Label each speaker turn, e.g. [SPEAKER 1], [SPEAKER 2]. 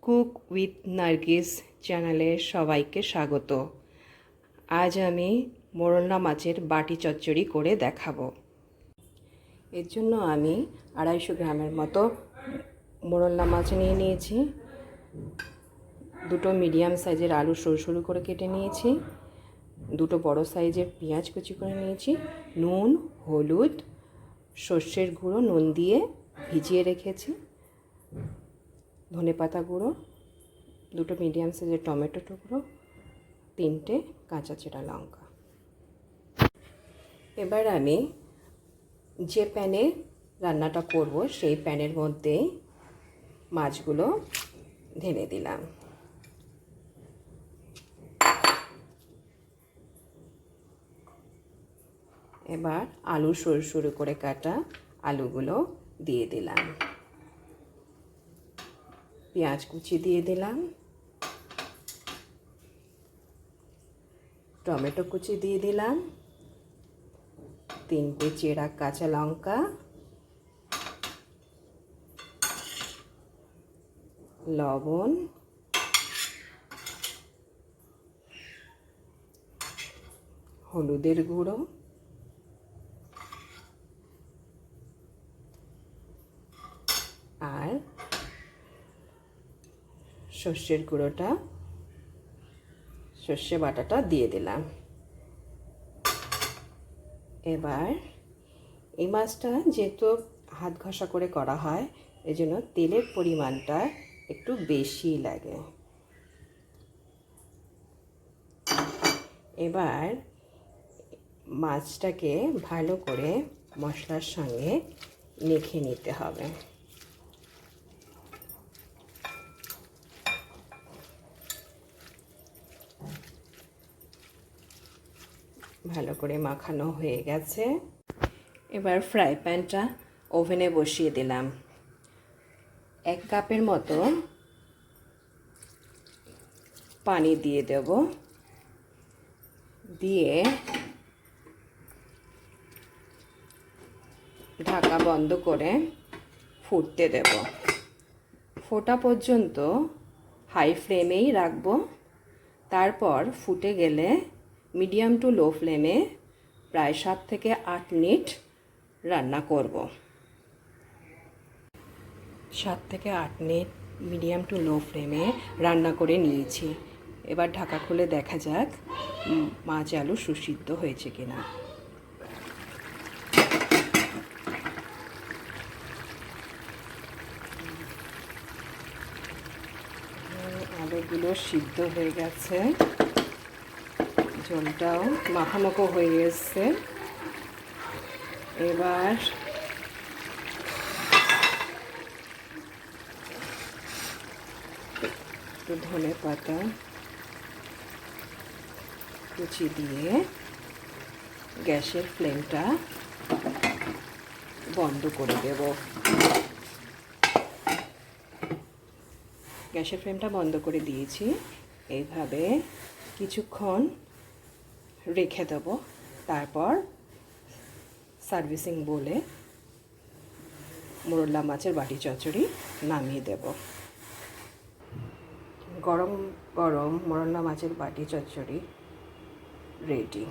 [SPEAKER 1] Cook with Nargis চ্যানেলে সবাইকে স্বাগত। আজ আমি মোরলা মাছের বাটি চচ্চড়ি করে দেখাবো। এর জন্য আমি 250 গ্রামের মতো মোরলা মাছ নিয়ে নিয়েছি। দুটো মিডিয়াম সাইজের আলু সরু সরু করে কেটে নিয়েছি। দুটো বড় সাইজের পেঁয়াজ কুচি করে নিয়েছি। নুন, হলুদ, সর্ষের গুঁড়ো নুন দিয়ে ভিজিয়ে রেখেছি। ধনেপাতা গুঁড়ো, দুটো মিডিয়াম সাইজের টমেটো টুকরো, 3টে কাঁচা চেরা লঙ্কা। এবার আমি যে প্যানে রান্নাটা করব সেই প্যানের মধ্যে মাছগুলো ঢেলে দিলাম। এবার আলু সরু সরু করে কাটা আলুগুলো দিয়ে দিলাম। পেঁয়াজ কুচি দিয়ে দিলাম। টমেটো কুচি দিয়ে দিলাম। 3টে চেরা কাঁচা লঙ্কা, লবণ, হলুদের গুঁড়ো, আর সর্ষের গুঁড়োটা, সর্ষে বাটাটা দিয়ে দিলাম। এবার এই মাছটা যেহেতু হাত ঘষা করে করা হয়, এই জন্য তেলের পরিমাণটা একটু বেশি লাগে। এবার মাছটাকে ভালো করে মশলার সঙ্গে মেখে নিতে হবে। ভালো করে মাখানো হয়ে গেছে। এবার ফ্রাই প্যানটা ওভেনে বসিয়ে দিলাম। 1 কাপের মতো পানি দিয়ে দেব। দিয়ে ঢাকা বন্ধ করে ফুটতে দেব। ফোটা পর্যন্ত হাই ফ্লেমেই রাখবো। তারপর ফুটে গেলে মিডিয়াম টু লো ফ্লেমে প্রায় 7 থেকে 8 মিনিট রান্না করব। 7 থেকে 8 মিনিট মিডিয়াম টু লো ফ্লেমে রান্না করে নিয়েছি। এবার ঢাকা খুলে দেখা যাক মাছ আলু সুসিদ্ধ হয়েছে কিনা। আলুগুলো সিদ্ধ হয়ে গেছে, ঝোলটাও মাখামাখো হয়ে এসছে। এবার একটু ধনেপাতা কুচি দিয়ে গ্যাসের ফ্লেমটা বন্ধ করে দেব। গ্যাসের ফ্লেমটা বন্ধ করে দিয়েছি। এইভাবে কিছুক্ষণ রেখে দেব। তারপর সার্ভিসিং বলে মোরলা মাছের বাটি চচ্চড়ি নামিয়ে দেব। গরম গরম মোরলা মাছের বাটি চচ্চড়ি রেডি।